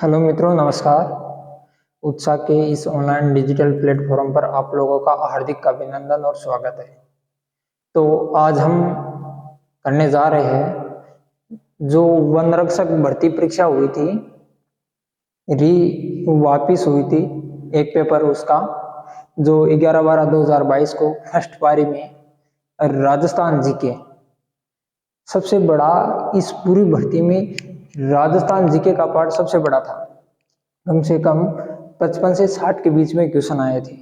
Hello मित्रों, नमस्कार। उत्साह के इस ऑनलाइन डिजिटल प्लेटफॉर्म पर आप लोगों का हार्दिक अभिनंदन और स्वागत है। तो आज हम करने जा रहे हैं जो वन रक्षक भर्ती परीक्षा हुई थी, वापिस हुई थी एक पेपर उसका, जो 11/12/2022 को फर्स्ट पारी में राजस्थान जीके। सबसे बड़ा इस पूरी भर्ती में राजस्थान जीके का पार्ट सबसे बड़ा था। कम से कम 55 से 60 के बीच में क्वेश्चन आए थे।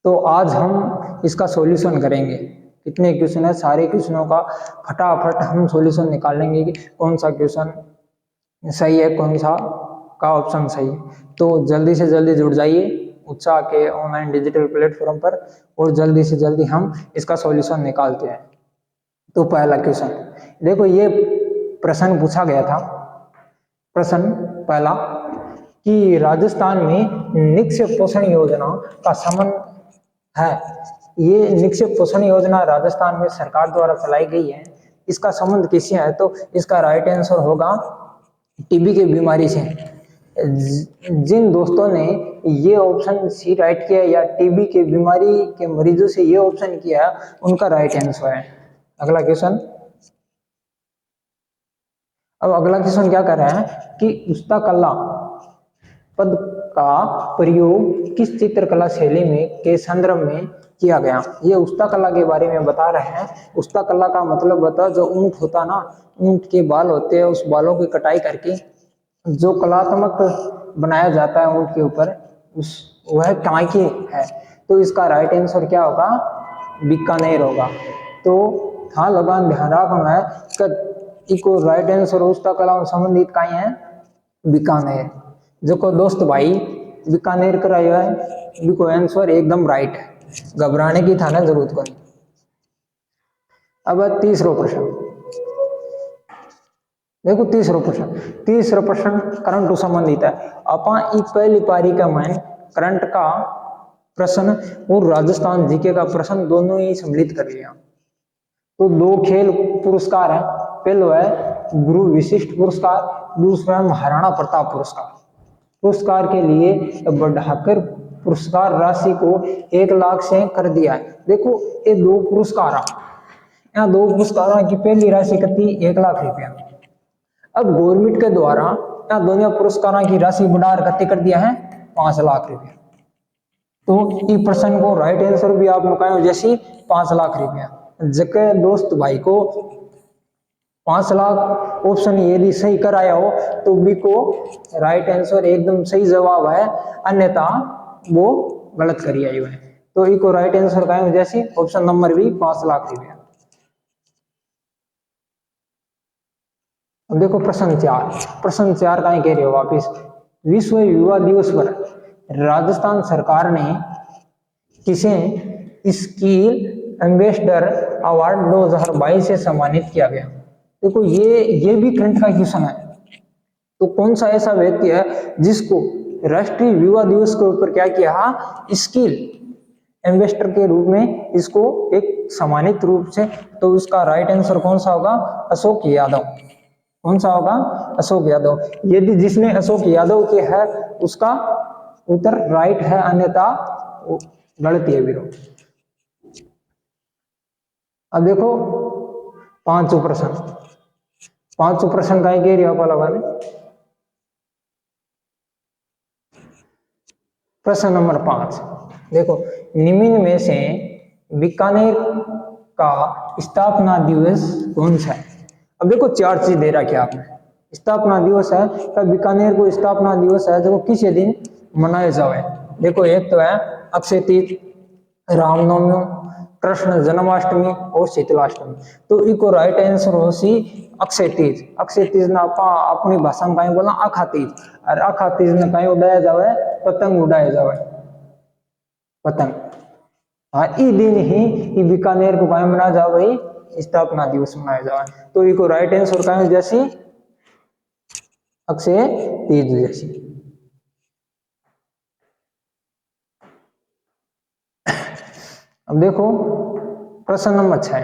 तो आज हम इसका सॉल्यूशन करेंगे। कितने क्वेश्चन है, सारे क्वेश्चनों का फटाफट हम सॉल्यूशन निकालेंगे कि कौन सा क्वेश्चन सही है, कौन सा का ऑप्शन सही है। तो जल्दी से जल्दी जुड़ जाइए उत्साह के ऑनलाइन डिजिटल प्लेटफॉर्म पर और जल्दी से जल्दी हम इसका सॉल्यूशन निकालते हैं। तो पहला क्वेश्चन देखो, ये प्रश्न पूछा गया था। प्रश्न पहला कि राजस्थान में निक्षेप पोषण योजना का संबंध है। ये निक्षेप पोषण योजना राजस्थान में सरकार द्वारा चलाई गई है। इसका संबंध किससे है? तो इसका राइट आंसर होगा टीबी की बीमारी से। जिन दोस्तों ने ये ऑप्शन सी राइट किया या टीबी के बीमारी के मरीजों से ये ऑप्शन किया, उनका राइट आंसर है। अगला क्वेश्चन। अब अगला क्वेश्चन क्या कर रहा है कि उस्ताकला पद का प्रयोग किस चित्रकला शैली में के संदर्भ में किया गया? ये उस्ताकला के बारे में बता रहे हैं। उस्ताकला का मतलब बता, जो ऊंट होता ना, ऊंट के बाल होते हैं, उस बालों की कटाई करके जो कलात्मक बनाया जाता है ऊंट के ऊपर, उस वह कांके है। तो इसका राइट आंसर क्या होगा? बीकानेर होगा। तो हाँ लगान ध्यान रखना है, इको राइट आंसर उस्ताकला संबंधित कहीं है बीकानेर। जो को दोस्त भाई बीकानेर कराया है, बिको आंसर एकदम राइट है, घबराने की थाना जरूरत को नहीं। अब तीसरा प्रश्न देखो, तीसरा प्रश्न करंट टू संबंधित है। अपा पहली पारी का मैन करंट का प्रश्न और राजस्थान जीके का प्रश्न दोनों ही सम्मिलित कर लिया। तो दो खेल पुरस्कार है। पहला है गुरु विशिष्ट पुरस्कार, दूसरा है महाराणा प्रताप पुरस्कार। पुरस्कार के लिए बढ़ाकर पुरस्कार राशि को 1 लाख से कर दिया है। देखो ये दो पुरस्कार, यहाँ दो पुरस्कारों की पहली राशि कितनी? 1 लाख रुपया। अब गवर्नमेंट के द्वारा यहाँ दोनों पुरस्कारों की राशि बढ़ाकर कितनी कर दिया है? 5 लाख रुपया। तो इस प्रश्न को राइट आंसर भी आप लोग जैसे 5 लाख रुपया। जबकि दोस्त भाई को 5 लाख ऑप्शन यदि सही कराया हो तो भी को राइट आंसर एकदम सही जवाब है, अन्यथा वो गलत करी आई है। तो इको राइट आंसर का है जैसे ऑप्शन नंबर भी 5 लाख रुपया। अब देखो प्रश्न 4 का कह रहे हो वापिस। विश्व युवा दिवस पर राजस्थान सरकार ने किसे स्किल एम्बेसडर अवार्ड 2022 से सम्मानित किया गया? देखो ये भी करंट का क्वेश्चन है। तो कौन सा ऐसा व्यक्ति है जिसको राष्ट्रीय युवा दिवस के ऊपर क्या किया? स्किल एम्बेसडर के रूप में इसको एक सम्मानित रूप से। तो उसका राइट आंसर कौन सा होगा? अशोक यादव। कौन सा होगा? अशोक यादव। यदि जिसने अशोक यादव के है उसका उत्तर राइट है, अन्यथा गलत है विरोध। अब देखो पांचों प्रश्न का कह रही लगाने। प्रश्न नंबर 5 देखो, निम्न में से बीकानेर का स्थापना दिवस कौन सा है? अब देखो 4 चीज दे रखी है आपने। स्थापना दिवस है, तब बीकानेर को स्थापना दिवस है जो किस दिन मनाया जाए? देखो एक तो है अक्षय तीज, रामनवमी, कृष्ण जन्माष्टमी और शीतलाष्टमी। तो इको राइट आंसर हो सी अक्षय तीज। अक्षय तीज ना अपनी भाषा में कहीं बोला आखा तीज, और आखा तीज में कहीं उड़ाया जावे? पतंग उड़ाया जावे, पतंग। हाँ, ई दिन ही बीकानेर को कहीं मनाया जावे? स्थापना दिवस मनाया जावे। तो इको राइट आंसर कहीं जैसी अक्षय तीज जैसी। अब देखो प्रश्न नंबर 6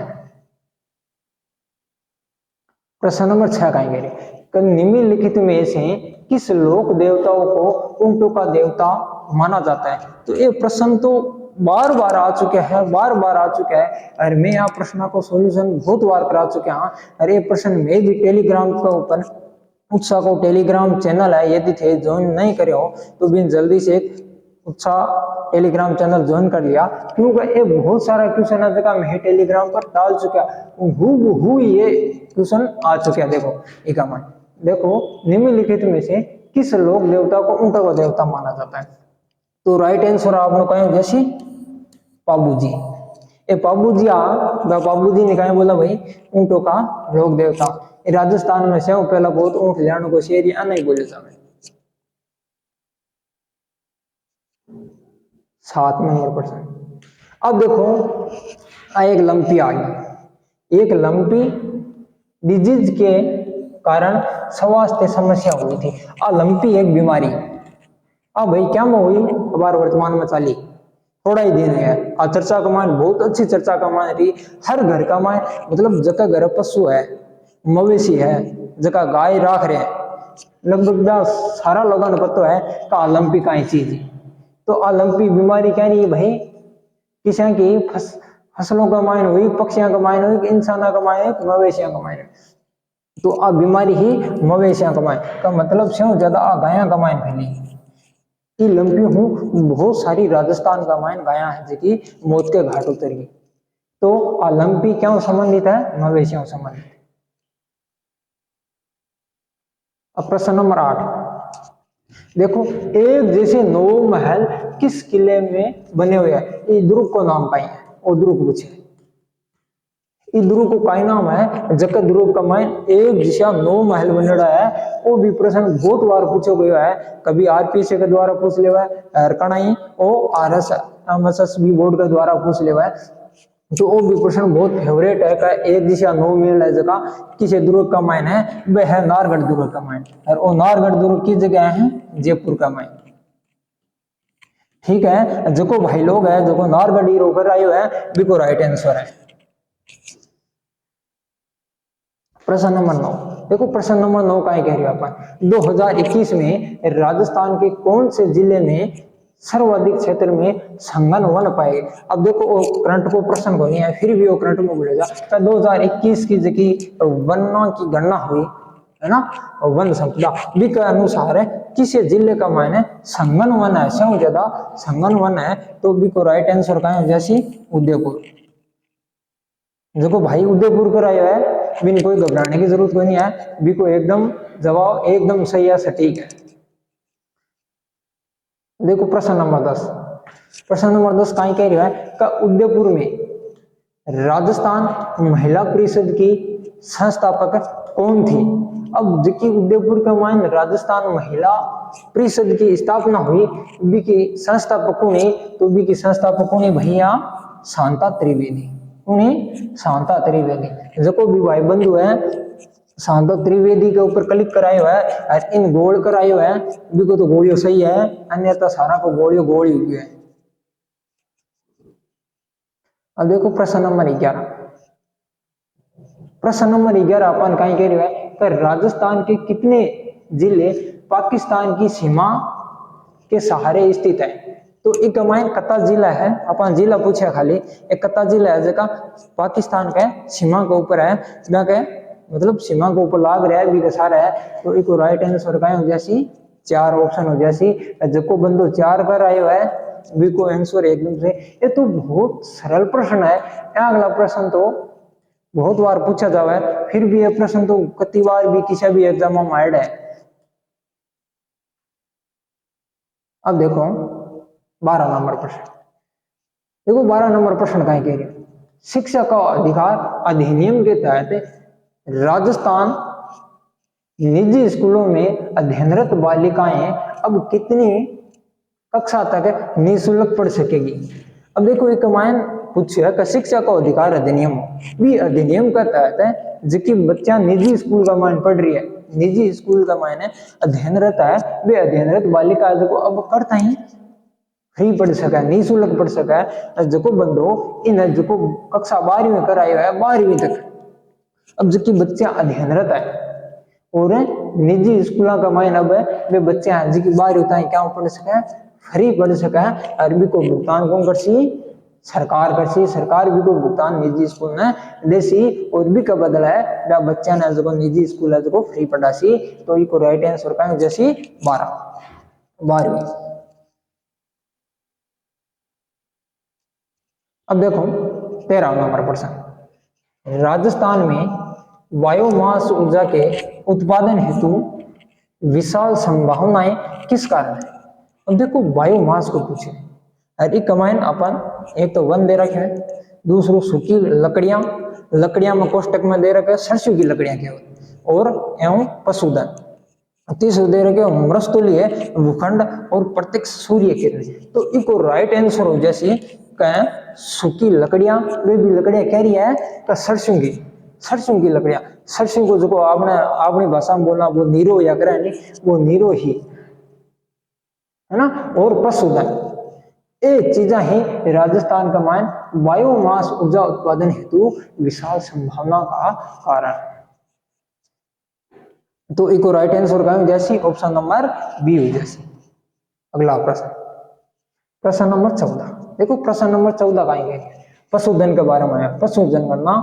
कहीं कह रहे, निम्नलिखित में से किस लोक देवताओं को ऊंटों का देवता माना जाता है? तो ये प्रश्न तो बार बार आ चुके हैं, बार बार आ चुका है, और मैं यहाँ प्रश्न को सॉल्यूशन बहुत बार करा चुके हैं। और ये प्रश्न मैं भी टेलीग्राम के ऊपर उत्साह को टेलीग्राम चैनल है, यदि थे ज्वाइन नहीं करे हो तो भी जल्दी से उत्साह टेलीग्राम चैनल ज्वाइन कर लिया, क्योंकि ये बहुत सारा क्वेश्चन है जगह मैं टेलीग्राम पर डाल चुका हूँ, ये क्वेश्चन आ चुके हैं। देखो एक देखो निम्नलिखित में से किस लोक देवता को ऊंटों का देवता माना जाता है? तो राइट आंसर आपने कहा जैसी पाबूजी। ए पाबूजी ने कहा बोला भाई ऊंटों का लोक देवता। राजस्थान में से पहला बहुत ऊंट लियानो को शेर या नहीं बोले जावे। 7 नंबर प्रश्न। अब देखो एक लंपी आ गई। एक लंपी डिजीज के कारण स्वास्थ्य समस्या हुई थी। लंपी एक बीमारी अब भाई क्या में हुई हमारे वर्तमान में चाली थोड़ा ही दिन है। चर्चा कमान बहुत अच्छी चर्चा कमान रही। हर घर का माए मतलब जका घर पशु है, मवेशी है, जका गाय राख रहे लगभग सारा लोगों ने पता है का लंपी का चीज। तो लंपी बीमारी क्या नहीं भाई किसी की फसलों का मायन हुई, पक्षियों का मायन हुई, इंसानों का मायन हुई, मवेशियों का मायन। तो बीमारी ही मवेशियों का मायन का मतलब से ज्यादा गाया का मायन फैली। लंपी हूँ बहुत सारी राजस्थान का मायन गाया है जो मौत के घाट उतर गई। तो लंपी क्या संबंधित है? मवेशियों संबंधित। अब प्रश्न नंबर 8 देखो एक जैसे 9 महल किस किले में बने हुए हैं? दुर्ग को नाम पाई है और दुर्ग पूछे ध्रुव को का नाम है जगत ध्रुव का माइन एक दिशा 9 महल बनेड़ा है। वो भी प्रश्न बहुत बार पूछो गया है, कभी आरपीएससी के द्वारा पूछ लेवा है, कणाई और आरएसएस भी बोर्ड के द्वारा पूछ लेवा है। तो वो भी प्रश्न बहुत फेवरेट है का एक दिशा 9 महल है जगह किसे दुर्ग का माइन है? वह है नारगढ़ दुर्ग का माइन। और वो नारगढ़ दुर्ग की जगह है जयपुर का माइन। ठीक है, जो भाई लोग है जो नारगढ़ रोकर आयो है बिको राइट आंसर है। प्रश्न नंबर 9 देखो प्रश्न नंबर 9 का कह रहे हो अपन 2021 में राजस्थान के कौन से जिले में सर्वाधिक क्षेत्र में संघन वन पाए? अब देखो वो करंट को प्रश्न को नहीं है फिर भी वो करंट में बोलेगा। तो 2021 की जगह वनों की गणना हुई है ना, वन संपदा भी के अनुसार है किसी जिले का मायने संघन वन है, सबसे ज्यादा संघन वन है। तो भी को राइट आंसर का है जैसी उदयपुर। देखो भाई उदयपुर कर आयो है बिन कोई घबराने की जरूरत कोई नहीं है, भी को एकदम जवाब एकदम सही है सटीक है। देखो प्रश्न नंबर 10 प्रश्न नंबर 10 कहीं कह रहा है का उदयपुर में राजस्थान महिला परिषद की संस्थापक कौन थी? अब जिकी उदयपुर के मान राजस्थान महिला परिषद की स्थापना हुई बी की संस्थापकों ने, तो बी की संस्थापकों ने भैया शांता त्रिवेदी। उन्हें शांता त्रिवेदी जो भी भाई बंधु है शांता त्रिवेदी के ऊपर क्लिक करायो है और इन गोल करायो है बिको तो गोलियों सही है, अन्यथा सारा को गोलियों गोली हुई है। अब देखो प्रश्न नंबर 11 प्रश्न नंबर 11 अपन कहीं कह रहे हैं कि राजस्थान के कितने जिले पाकिस्तान की सीमा के सहारे स्थित है? तो एक माइन कत्ता जिला है, अपन जिला पूछा खाली एक कत्ता जिला है जगह पाकिस्तान के सीमा के ऊपर है, के मतलब सीमा के ऊपर लाग रहा है भी सारा है। तो एक राइट आंसर का हो जैसी 4 ऑप्शन हो जैसी जो बंदो 4 कर आयो है भी को आंसर एकदम से। ये तो बहुत सरल प्रश्न है। अगला प्रश्न तो बहुत बार पूछा जावा है फिर भी ये प्रश्न तो कई बार भी किसी भी एग्जाम में आया है। अब देखो 12 नंबर प्रश्न देखो 12 नंबर प्रश्न कहीं कह रहे शिक्षा का अधिकार अधिनियम के तहत राजस्थान निजी स्कूलों में अध्ययनरत बालिकाएं अब कितनी कक्षा तक निःशुल्क पढ़ सकेगी? अब देखो एक मायन पूछा का शिक्षा का अधिकार अधिनियम भी अधिनियम का तहत है जिसकी बच्चा निजी स्कूल का मान पढ़ रही है, निजी स्कूल का मायने अध्ययनरत है वे अध्ययनरत बालिका जो अब करता ही फ्री पढ़ सका निःशुल्क पढ़ सका जो बंदो इन जो कक्षा 12वीं करायो है 12वीं तक। अब जबकि बच्चा अध्ययनरत है और निजी स्कूलों का माइन अब वे बच्चे आज की बाहर होता है क्या पढ़ सके, फ्री पढ़ सके। अरबी को भुगतान कौन करसी, सरकार करसी। सरकार भी को भुगतान निजी स्कूल ने देसी और भी का बदला है बा बच्चा ने जो निजी स्कूल है जो फ्री पढ़ासी। तो इको राइट आंसर का जैसी 12वीं। अब देखो 13 नंबर प्रश्न, राजस्थान में बायोमास ऊर्जा के उत्पादन हेतु विशाल संभावनाएं किस कारण है। अब देखो बायोमास को पूछे और एक कमाइन अपन एक तो वन दे रखे हैं, दूसरों सूखी लकड़ियां, लकड़ियां में कोष्टक में दे रखे सरसों की लकड़ियां केवल और एवं पशुधन, तीसरे दे रखे मृतुल्य भूखंड और प्रत्यक्ष सूर्य किरण। तो इको राइट आंसर हो जैसे कहें सूखी लकड़ियां, वे भी लकड़ियां कह रही है तो सरसों की लकड़ियां। सरसों को जो आपने अपनी भाषा में बोलना वो नीरो या करे नहीं, वो नीरो ही है ना। और पशुधन, ये चीजा ही राजस्थान का मान बायोमास ऊर्जा उत्पादन हेतु विशाल संभावना का कारण है। तो इको राइट आंसर का जैसी ऑप्शन नंबर बी हो जैसी। अगला प्रश्न, प्रश्न नंबर 14। देखो प्रश्न नंबर 14 का ही पशुधन के बारे में है। पशुधन गणना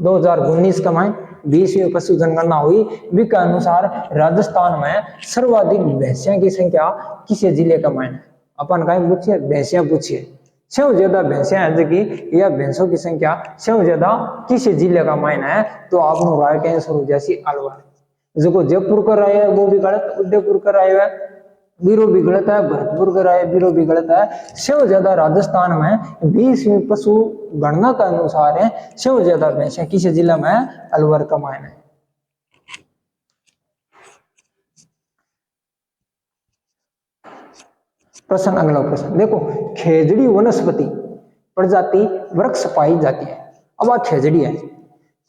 2019 का माइन 20वीं पशुधन गणना हुई। विक के अनुसार राजस्थान में सर्वाधिक भैंसिया की संख्या किस जिले का माइन है। अपन कहीं पूछिए भैंसिया पूछिए, सबसे ज्यादा भैंसिया है की या भैंसों की संख्या सबसे ज्यादा किस जिले का माइन है। तो आपको राइट आंसर हो जैसी अलवर। जो जयपुर कर रहे हैं वो भी गलत, उदयपुर कर रहे हैं बीरो भी गलत है, भरतपुर कर रहे हैं बीरो भी गलत है। सबसे ज्यादा राजस्थान में 20वीं पशु गणना के अनुसार है सबसे ज्यादा भैंसिया किस जिला में, अलवर का मायन है। प्रश्न, अगला प्रश्न देखो, खेजड़ी वनस्पति प्रजाति वृक्ष पाई जाती है। अब आ खेजड़ी है,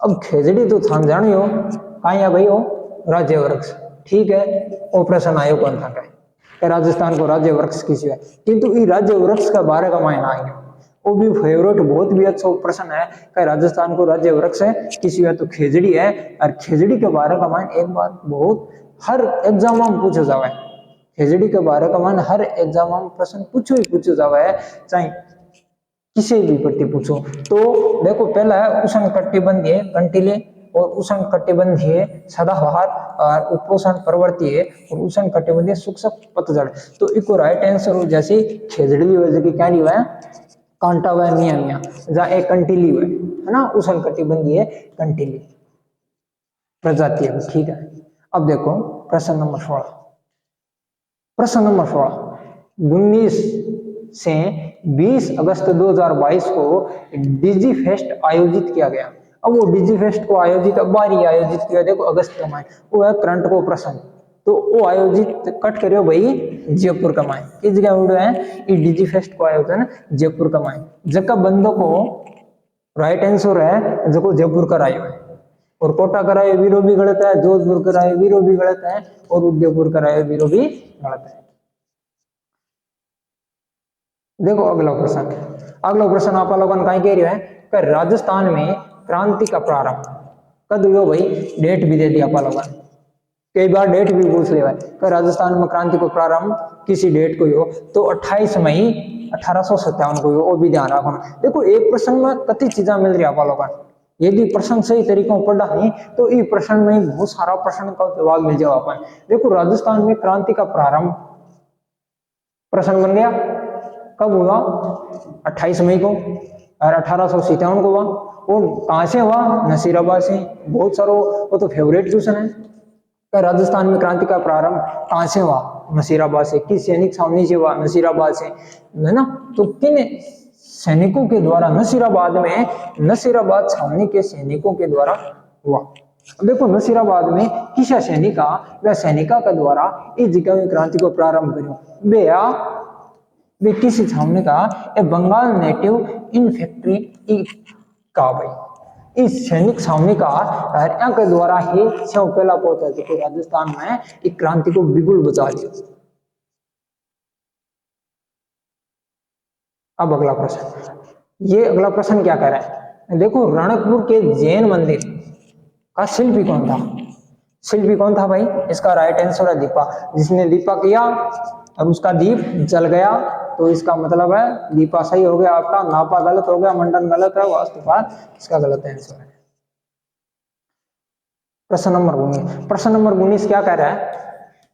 अब खेजड़ी तो थाम जानी हो कहा है भाई हो राज्य वृक्ष, ठीक है। ऑपरेशन आयोग कौन था कहे राजस्थान को राज्य वृक्ष किसी है, किंतु ये राज्य वृक्ष का बारे का मायना आएंगे वो भी फेवरेट बहुत भी अच्छा प्रश्न है कि राजस्थान को राज्य वृक्ष है किसी है तो खेजड़ी है। और खेजड़ी के बारे का मान एक बार बहुत हर एग्जाम में पूछा जावा है, खेजड़ी के बारे का मान हर एग्जाम में प्रश्न पूछो जावा है, चाहे किसी भी प्रति पूछो। तो देखो पहला है उष्ण कटिबंधीय कंटीले और उष्ण कटिबंधीय सदाबहार और उपोष्ण पर्वतीय और उष्ण कटिबंधीय शुष्क पतझड़। तो इको राइट आंसर हो जैसे खेजड़ी वजह की क्या है कांटा हुआ मिया मिया जहाँ एक कंटीली हुआ है ना, उष्ण कटिबंधीय कंटीली प्रजाति है, ठीक है। अब देखो प्रश्न नंबर 16। प्रश्न नंबर 16, 19 से 20 अगस्त 2022 को डिजी फेस्ट आयोजित किया गया। अब वो डिजी फेस्ट को आयोजित अब बारी आयोजित किया, देखो अगस्त का माह वो है करंट को प्रश्न, तो वो आयोजित कट करियो भाई जयपुर का माह किस जगह उड़े है ये डिजी फेस्ट को आयोजन जयपुर का माह। जगह बंदों को राइट आंसर है जो जयपुर करायो है, और कोटा कराए वीरो भी गलत है, जोधपुर कराए वीरो भी गलत है, और उदयपुर कराए वीरो भी गलत है। देखो अगला प्रश्न आप लोगों का कह रहे हैं कि राजस्थान में क्रांति का प्रारंभ कद हुआ भाई, डेट भी दे दिया आप लोगों ने, कई बार डेट भी पूछ लिया कि राजस्थान में क्रांति को प्रारंभ किसी डेट को हो, तो 28 मई 1857 को हो, वो भी ध्यान रखना। देखो एक प्रश्न में कति चीजा मिल रही है आप लोगों को, यदि प्रश्न सही तरीकों पढ़ा नहीं तो इस प्रश्न में बहुत सारा प्रश्न का जवाब मिल जाओ अपन। देखो राजस्थान में क्रांति का प्रारंभ प्रश्न बन गया कब हुआ 28 मई को और 1857 को हुआ, और कहां से हुआ नसीराबाद से। बहुत सारो वो तो फेवरेट क्वेश्चन है कि राजस्थान में क्रांति का प्रारंभ कहां से हुआ, नसीराबाद से। किस सैनिक छावनी से हुआ, नसीराबाद से, है ना। तो किन सैनिकों के द्वारा नसीराबाद छावनी के सैनिकों के द्वारा हुआ। देखो नसीराबाद में किस सैनिका व सैनिका के द्वारा इस जगह में क्रांति को प्रारंभ करो वे किसी छावनी का ए बंगाल नेटिव इन्फेंट्री का भाई इस सैनिक छावनी का के द्वारा ही सब पहला पहुंचा जो राजस्थान में एक क्रांति को बिल्कुल बचा दिया। अब अगला प्रश्न, ये अगला प्रश्न क्या कह रहा है, देखो रणकपुर के जैन मंदिर का शिल्पी कौन था। शिल्पी कौन था भाई? इसका राइट आंसर है दीपा। जिसने दीपा किया और उसका दीप जल गया, तो इसका मतलब है दीपा सही हो गया आपका, नापा गलत हो गया, मंडन गलत है, वास्तुपात इसका गलत आंसर है। प्रश्न नंबर 19। प्रश्न नंबर 19 क्या कह रहा है?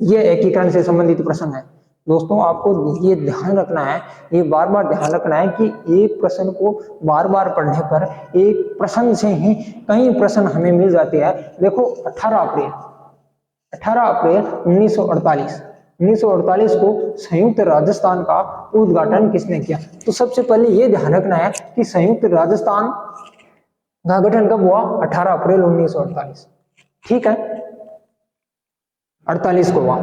ये एकीकरण से संबंधित प्रश्न है। दोस्तों आपको ये ध्यान रखना है, ये बार बार ध्यान रखना है कि एक प्रश्न को बार बार पढ़ने पर एक प्रश्न से ही कई प्रश्न हमें मिल जाते हैं। देखो 18 अप्रैल 1948 को संयुक्त राजस्थान का उद्घाटन किसने किया? तो सबसे पहले ये ध्यान रखना है कि संयुक्त राजस्थान का गठन कब हुआ? 18 अप्रैल 1948। ठीक है, 48 को हुआ।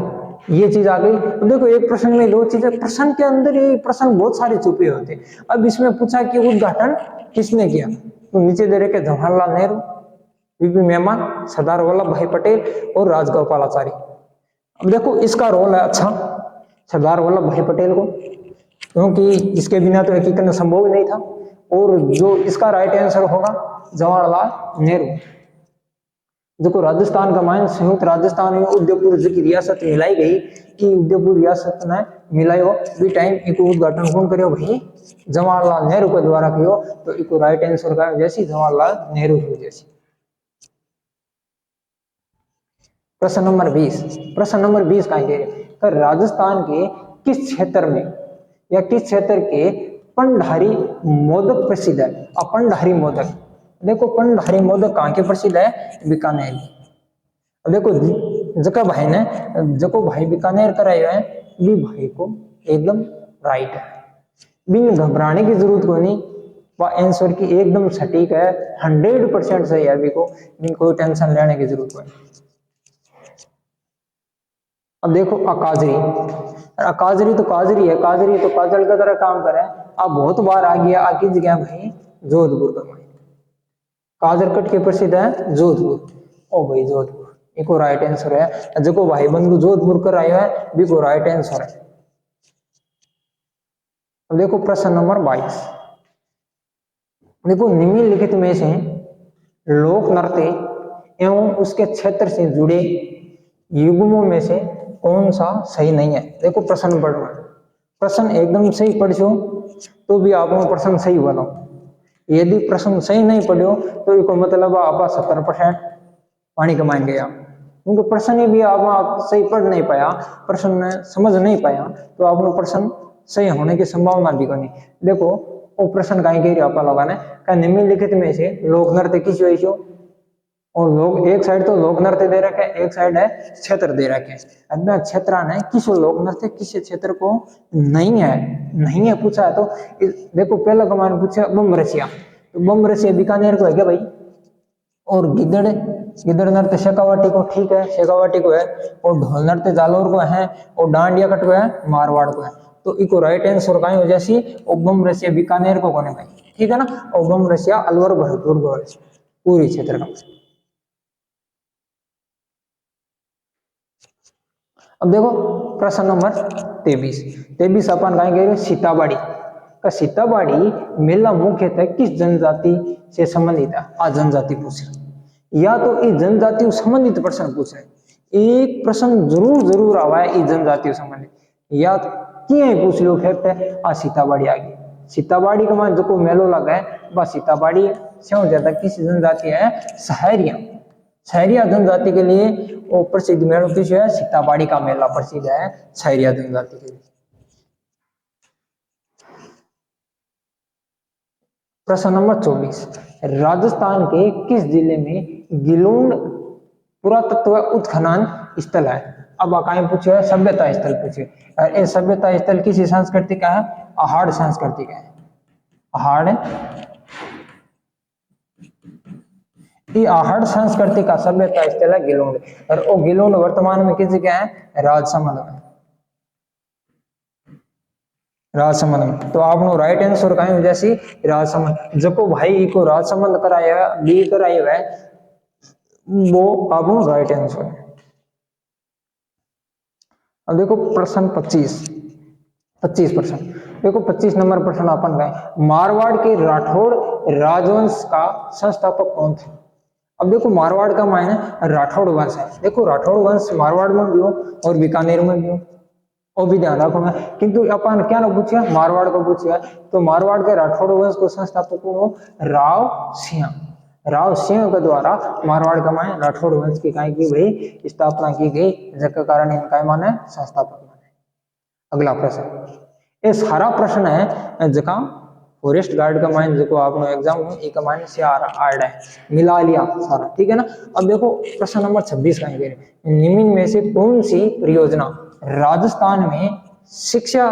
ये चीज आ गई। तो देखो एक प्रश्न में दो चीजें, प्रश्न के अंदर ये प्रश्न बहुत सारे छुपे होते हैं। अब इसमें पूछा कि उद्घाटन किसने किया, तो नीचे दे रखे जवाहरलाल नेहरू, वीपी मेहमान, सरदार वल्लभ भाई पटेल और राजगोपालाचारी। अब देखो इसका रोल है अच्छा सरदार वल्लभ भाई पटेल को, क्योंकि इसके बिना तो एकीकरण संभव नहीं था। और जो इसका राइट आंसर होगा जवाहरलाल नेहरू। देखो राजस्थान का मान संयुक्त राजस्थान में उदयपुर की रियासत मिलाई गई कि उदयपुर रियासत ने मिलाई हो बी टाइम एक उद्घाटन कौन करियो भाई? जवाहरलाल नेहरू के द्वारा कियो। तो इको राइट आंसर का जैसी जवाहरलाल नेहरू जैसी। प्रश्न नंबर 20। प्रश्न नंबर 20 का है राजस्थान के किस क्षेत्र में या किस क्षेत्र के पंडारी मोदक प्रसिद्ध है? पंडारी मोदक, देखो पंडारी मोदक कहाँ के प्रसिद्ध है? बीकानेर। देखो जको भाई बीकानेर कराया है, भी भाई को एकदम राइट है, बिन घबराने की जरूरत को नहीं, वह आंसर की एकदम सटीक है, 100% सही है, अभी को बिन कोई टेंशन लेने की जरूरत को नहीं। अब देखो अकाजरी, अकाजरी तो काजरी है, काजरी तो काजल की तरह काम करे। अब बहुत बार आ गया आकी जगह भाई जोधपुर का माइन, काजर कट के प्रसिद्ध है जोधपुर। ओ भाई जोधपुर इको राइट आंसर है। जो भाई बंधु जोधपुर कर आयो है बिको राइट आंसर है। अब देखो प्रश्न नंबर 22। देखो निम्नलिखित में से लोक नृत्य एवं उसके क्षेत्र से जुड़े युग्मों में से कौन सा सही नहीं है? देखो प्रश्न पढ़ना, प्रश्न एकदम सही पढ़ो तो भी आप प्रश्न सही बनो, यदि प्रश्न सही नहीं पढ़ो तो इसको मतलब आप 70% पानी कमाएं गया, क्योंकि प्रश्न भी आप सही पढ़ नहीं पाया, प्रश्न समझ नहीं पाया, तो आपको प्रश्न सही होने की संभावना भी नहीं। देखो वो प्रश्न कहीं कह रहे आप लोगों ने कहा निम्नलिखित में से लोक नृत्य किस वजह से, और लोग एक साइड तो लोक नृत्य दे रखे, एक साइड है क्षेत्र दे रखे। अब क्षेत्र ने किस लोक नृत्य किस क्षेत्र को नहीं है पूछा है। तो देखो पहला कमान पूछा बम रसिया, तो बम रसिया बीकानेर को है क्या भाई? और गिद्दड़ नृत्य शेखावाटी को, ठीक है शेखावाटी को है। और ढोल नृत्य जालोर को है, और डांडिया कट को है मारवाड़ को है। तो इको राइट आंसर कहीं हो जैसी बम रसिया बीकानेर को कोने भाई, ठीक है ना। और बम रसिया अलवर भरतपुर को पूरी क्षेत्र का। अब देखो प्रश्न नंबर 23 अपन कहीं गए सीताबाड़ी का, सीताबाड़ी मेला मुख्यतः किस जनजाति से संबंधित है? आ जनजाति पूछ रहे, या तो इस जनजाति से संबंधित प्रश्न पूछ रहे, एक प्रश्न जरूर आवा है इस जनजाति से संबंधित, या किए पूछ लो फैक्ट है आ सीताबाड़ी आ गई। सीताबाड़ी का मान जो मेलो लगा है वह सीताबाड़ी से ज्यादा किस जनजाति है? सहरिया जनजाति के लिए वो प्रसिद्ध मेला किस है? सीताबाड़ी का मेला प्रसिद्ध है सहरिया जनजाति के लिए। प्रश्न नंबर 24, राजस्थान के किस जिले में गिलोंड पुरातत्व उत्खनन स्थल है? अब आकाएं पूछे है सभ्यता स्थल पूछे, और सभ्यता स्थल किसी संस्कृति का है? आहाड़ संस्कृति का है। आहाड़ आहड़ संस्कृति का सभ्यता स्थल है गिलोंड, और वो गिलोंड वर्तमान में किस जगह है? राजसमंद में, राजसमंद में। तो आपको राइट आंसर कहीं हो जैसी राजसमंद, जको भाई को राजसमंद कराया बी कराया है वो आपको राइट आंसर है। अब देखो प्रश्न 25 प्रश्न, देखो 25 नंबर प्रश्न अपन गए, मारवाड़ के राठौड़ राजवंश का संस्थापक कौन थे? अब देखो मारवाड़ का मायने राठौड़ वंश है, देखो राठौड़ वंश मारवाड़ में भी हो और बीकानेर में भी हो, वो भी ध्यान रखो मैं। किंतु अपन क्या ना पूछिया, मारवाड़ को पूछिया, तो मारवाड़ के राठौड़ वंश को संस्थापक कौन हो? राव सिंह। राव सिंह के द्वारा मारवाड़ का माने राठौड़ वंश की काय की भाई स्थापना की गई, जिसके कारण इनका माने संस्थापक माने। अगला प्रश्न, ये सारा प्रश्न है जका फॉरेस्ट गार्ड का माइन जो आपने एग्जाम में एक माइन से आ रहा है, मिला लिया सारा, ठीक है ना। अब देखो प्रश्न नंबर 26 का है, निम्न में से कौन सी परियोजना राजस्थान में शिक्षा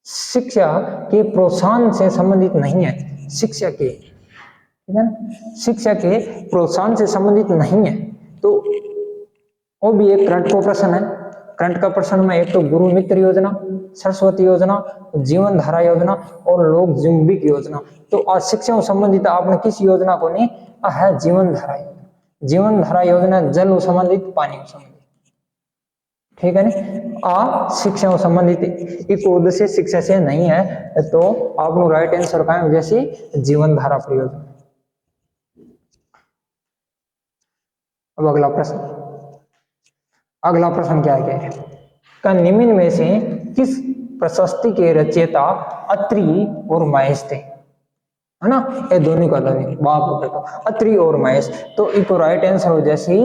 शिक्षा के प्रोत्साहन से संबंधित नहीं है? शिक्षा के, ठीक है ना, शिक्षा के प्रोत्साहन से संबंधित नहीं है। तो वो भी एक करंट को प्रश्न है। करंट का प्रश्न में एक तो गुरु मित्र योजना, सरस्वती योजना, जीवन धारा योजना और लोक जुम्बिक योजना। तो आज शिक्षा से संबंधित आपने किस योजना को नहीं है? जीवन धारा योजना। जीवन धारा योजना जल संबंधित, पानी संबंधित, ठीक है ना। आ शिक्षा से संबंधित एक उद्देश्य शिक्षा से नहीं है, तो आपको राइट आंसर का है जैसी जीवन धारा परियोजना। अब अगला प्रश्न, अगला प्रश्न क्या है का निम्न में से किस प्रशस्ति के रचयिता अत्रि और महेश थे? है ना, ये दोनों का दोनों बाप बेटा अत्रि और महेश। तो इको राइट आंसर हो जैसी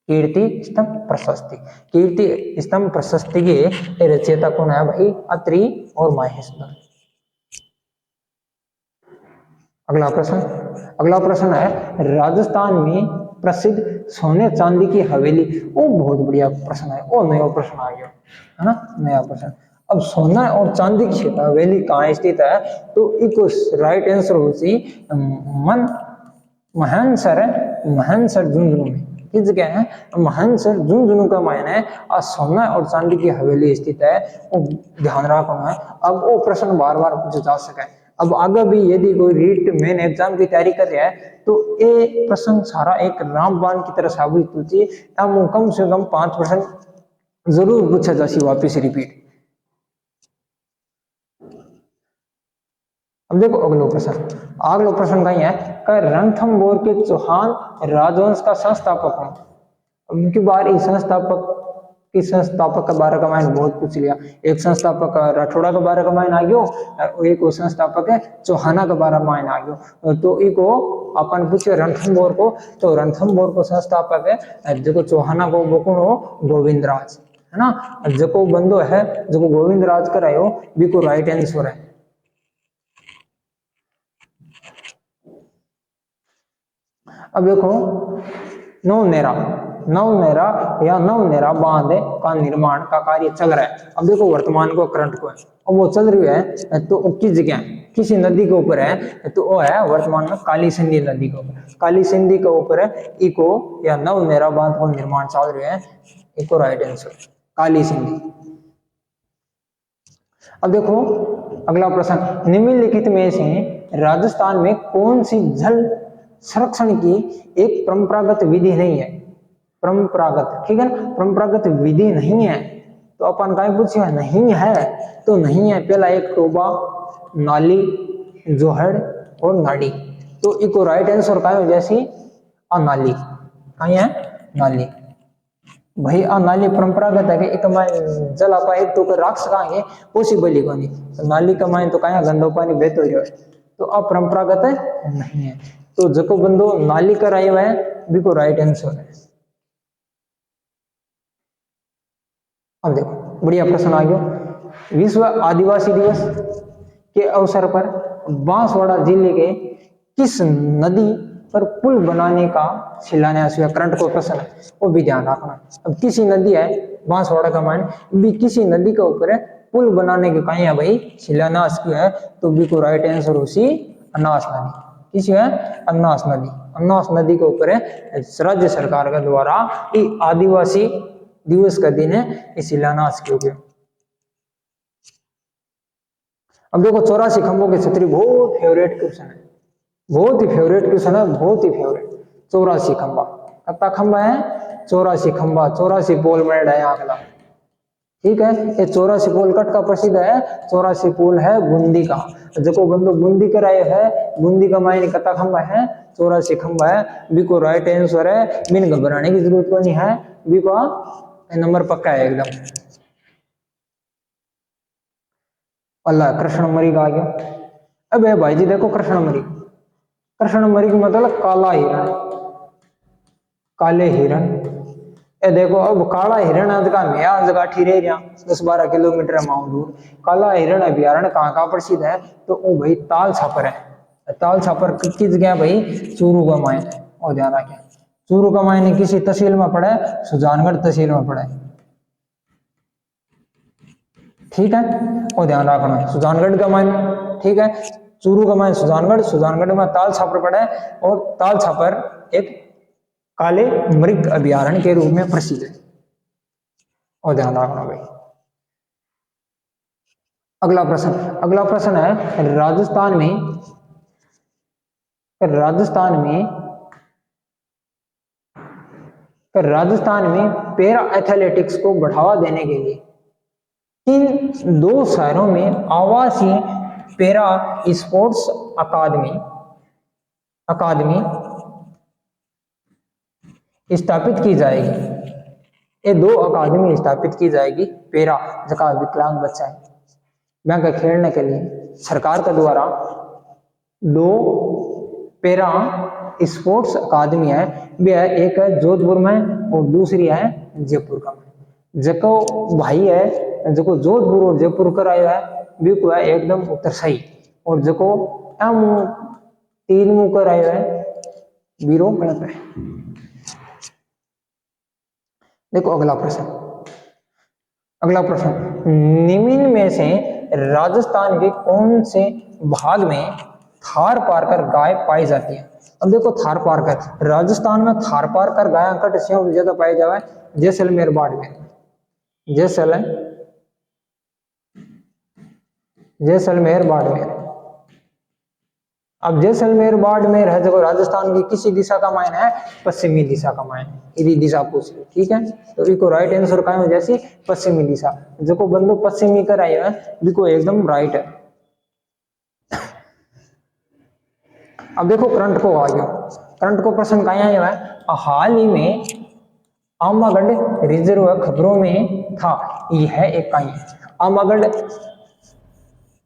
कीर्ति स्तंभ प्रशस्ति। कीर्ति स्तंभ प्रशस्ति के रचयिता कौन है भाई? अत्रि और महेश। अगला प्रश्न, अगला प्रश्न है राजस्थान में प्रसिद्ध सोने चांदी की हवेली। वो बहुत बढ़िया प्रश्न है, वो नया प्रश्न आ गया है ना, नया प्रश्न। अब सोना और चांदी की हवेली कहाँ स्थित है? तो इको राइट आंसर हो सी मन महनसर झुंझुनू में। किस जगह है? महनसर झुंझुनू का मायने है और सोना और चांदी की हवेली स्थित है, वो ध्यान रखो है। अब वो प्रश्न बार बार पूछा जा सके। अब आगे भी यदि कोई रीट मेन एग्जाम की तैयारी कर रहा है तो ये प्रश्न सारा एक रामबाण की तरह साबित होती है, कम से कम 5% जरूर पूछा जासी वापिस रिपीट। अब देखो अगला प्रश्न, अगला प्रश्न कहीं है कि रणथंभौर के चौहान राजवंश का संस्थापक कौन? उनकी बार इस संस्थापक के बारे का मैंने बहुत पूछ लिया। एक संस्थापक राठौड़ा के बारे का मैंने आ गयो, एक संस्थापक है चौहाना के बारे में आ गयो। तो इको अपन पूछे रणथंभौर को, तो रणथंभौर को संस्थापक है जो चौहाना को वो कौन हो? गोविंदराज, है ना। जो बंदो है जो गोविंदराज करायो बिको राइट आंसर है। अब देखो नवनेरा या नवनेरा बांध का निर्माण का कार्य चल रहा है। अब देखो वर्तमान को करंट को है, अब वो चल रही है तो किस जगह किसी नदी के ऊपर है? तो वो है वर्तमान में काली सिंधी नदी के ऊपर। काली सिंधी के ऊपर है इको या नवनेरा बांध का निर्माण चल रहा है, इको राइट आंसर काली सिंधी। अब देखो अगला प्रश्न, निम्नलिखित में से राजस्थान में कौन सी जल संरक्षण की एक परंपरागत विधि नहीं है? परंपरागत, ठीक है ना, परंपरागत विधि नहीं है। तो अपन का पूछे नहीं है, तो नहीं है पहला एक टोबा, नाली, जोहड़ और नाली। तो इको राइट आंसर का है जैसी नाली, कहीं है नाली भाई। नाली परंपरागत है कि एक माइन जल आपा एक तो रख सकांगे पॉसिबल ही कोनी, तो नाली का माइन तो कहीं गंदो पानी बहतो ही रहे, तो अपरंपरागत है नहीं है। तो जको बंदो नाली कर आयो है बिको राइट आंसर है। अब देखो बढ़िया प्रश्न आ गया, विश्व आदिवासी दिवस के अवसर पर बांसवाड़ा जिले के किस नदी पर पुल बनाने का शिलान्यास हुआ? करंट को प्रश्न है, वो भी ध्यान रखना। अब किसी नदी है बांसवाड़ा का मान भी किसी नदी के ऊपर पुल बनाने के कहीं है भाई शिलान्यास किया है, तो बी को राइट आंसर उसी अन्नास नदी। किसी है अन्नास नदी, अन्नास नदी के ऊपर है राज्य सरकार के द्वारा आदिवासी दिवस का दिन है इस शिलान्यास के ऊपर। अब देखो 84 खंभों की छतरी बहुत फेवरेट क्वेश्चन है, बहुत ही फेवरेट क्वेश्चन है, बहुत ही फेवरेट। 84 खंभा, कितना खंभा है? 84 खंभा, 84 पोल में है आंकड़ा। ठीक है। ये 84 पुल कट का प्रसिद्ध है। 84 पुल है बूंदी का। जो बंदो बूंदी करायो है, बूंदी का मायने कता खंबा है, 84 खंबा है। बिको राइट आंसर है, बिन घबराने की जरूरत नहीं है, बिको नंबर पक्का है एकदम। अल्लाह कृष्णमरी का आ गया। अब है भाई जी देखो कृष्णमरी, कृष्णमरी का मतलब काला हिरण, काले हिरण। ये देखो अब काला हिरण आज का मैं आज गाठी रह रहा 10-12 किलोमीटर माउंट दूर। काला हिरण अभ्यारण्य कहाँ का प्रसिद्ध है, तो वो भाई ताल छापर है। ताल छापर किस जगह भाई, चूरू का मायने है। और ध्यान रखें, चूरू का मायने किसी तहसील में पड़ा है, सुजानगढ़ तहसील में पड़ा है। ठीक है, और ध्यान रखना सुजानगढ़ का मायने, ठीक है, चूरू का मायने सुजानगढ़, सुजानगढ़ में ताल छापर पड़ा है। और ताल छापर एक काले मृग अभ्यारण्य के रूप में प्रसिद्ध है। और ध्यान रखना भाई। अगला प्रश्न, अगला प्रश्न है राजस्थान में, राजस्थान में पैरा एथलेटिक्स को बढ़ावा देने के लिए इन 2 शहरों में आवासीय पैरा स्पोर्ट्स अकादमी स्थापित की जाएगी। ये 2 अकादमी स्थापित की जाएगी पैरा, जका विकलांग बच्चा है वहां खेलने के लिए सरकार के द्वारा 2 पैरा स्पोर्ट्स अकादमी है। वे है, एक है जोधपुर में और दूसरी है जयपुर का में। जको भाई है जो जोधपुर और जयपुर कर आया है बिल्कुल है एकदम उत्तर सही। और जो 3 मुंह कर आया है बीरो गलत है। देखो अगला प्रश्न, अगला प्रश्न, निम्न में से राजस्थान के कौन से भाग में थार पारकर गाय पाई जाती है। अब देखो थार पारकर, राजस्थान में थार पारकर गाय कट से ज्यादा पाई जावे जैसलमेर बाड़मेर, जैसलमेर बाड़मेर। अब जैसलमेर बाड़मेर है जो राजस्थान की किसी दिशा का मायने है, पश्चिमी दिशा का मायने, यदि दिशा पूछ ली, ठीक है, तो इसको राइट आंसर का जैसी पश्चिमी दिशा, जो बंदो पश्चिमी कर आए है बिल्कुल एकदम राइट है। अब देखो करंट को आ गया, करंट को प्रश्न कहाँ आया है, हाल ही में आमागढ़ रिजर्व खबरों में था, यह एक कहीं आमागढ़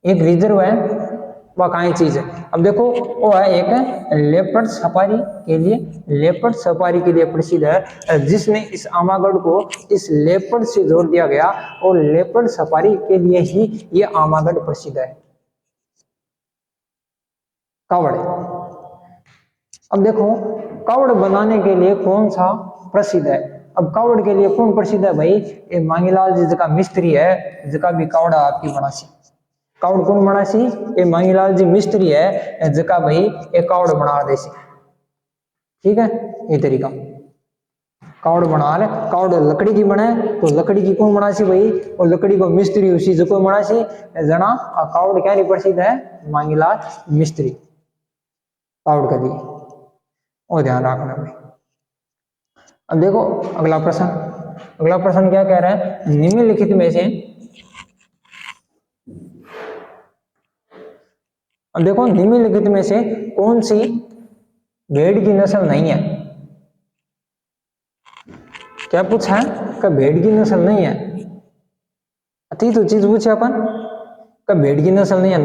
एक रिजर्व है, वह कहीं चीज है। अब देखो वो है एक लेपर्ड सफारी के लिए, लेपर्ड सफारी के लिए प्रसिद्ध है, जिसमें इस आमागढ़ को इस लेपर्ड से जोड़ दिया गया और लेपर्ड सफारी के लिए ही ये आमागढ़ प्रसिद्ध है। कावड़, अब देखो कावड़ बनाने के लिए कौन सा प्रसिद्ध है। अब कावड़ के लिए कौन प्रसिद्ध है भाई, ये मांगीलाल जी जका मिस्त्री है, जका भी कावड़ा आपकी बनासी, कावड़ कौन बनासी, ये मांगीलाल जी मिस्त्री है जका भाई ये कावड़ बना दे। ठीक है, ये तरीका कावड़ बना ले, कावड़ लकड़ी की बने तो लकड़ी की कौन बनासी भाई, और लकड़ी को मिस्त्री उसी जो कोई बनासी जना, कावड़ क्या नहीं प्रसिद्ध है, मांगीलाल मिस्त्री कावड़ के लिए, और ध्यान रखना भाई। अब देखो अगला प्रश्न, अगला प्रश्न क्या कह रहा है, निम्नलिखित में से, अब देखो निम्नलिखित में से कौन सी भेड़ की नस्ल नहीं है। क्या पूछा है कि भेड़ की नस्ल नहीं है, अति तो चीज पूछे अपन कि भेड़ की नस्ल नहीं है,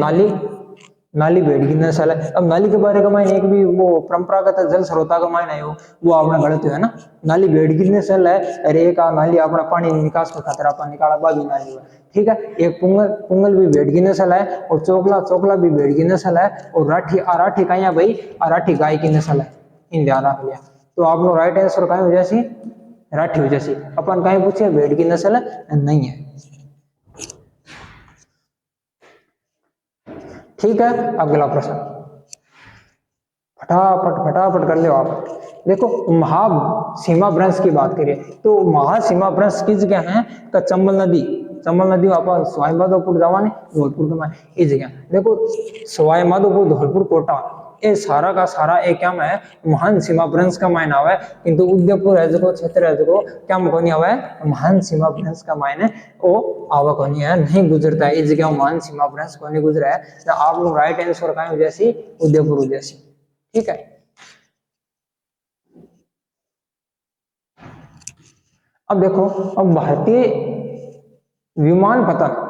नाली भेड़ की नस्ल है। अब नाली के बारे का मायने एक भी वो परंपरागत जल स्रोता का मायने है वो आपने गलत है ना, नाली भेड़ की नस्ल है, अरे एक नाली अपना पानी निकास का खतरा पर निकाला बाबी नाली है, ठीक है। एक पुंगल भी भेड़ की नस्ल है, और चोकला भी भेड़ की नस्ल है, और राठी कहीं भाई राठी गाय की नस्ल है, इन ध्यान रख लिया। तो आप लोग राइट आंसर कहीं वजह से राठी वजह से, अपन कहीं पूछे भेड़ की नस्ल नहीं है। ठीक है, अगला प्रश्न फटाफट कर लो आप। देखो महासीमा वृंश की बात करिए तो महासीमा वृंश किस जगह है का, चंबल नदी आप सवाई माधोपुर जावा ने धौलपुर के इस जगह। देखो सवाई माधोपुर धौलपुर कोटा ये सारा का सारा एक क्या है महान सीमा भ्रंश का मायना हुआ है, किंतु उदयपुर है जो क्षेत्र है जो क्या मकोनी हुआ है महान सीमा भ्रंश का मायने वो आवक होनी है, नहीं गुजरता है इस जगह महान सीमा भ्रंश को नहीं गुजरा है। तो आप लोग राइट आंसर का जैसी उदयपुर जैसी, ठीक है। अब देखो, अब भारतीय विमान पतन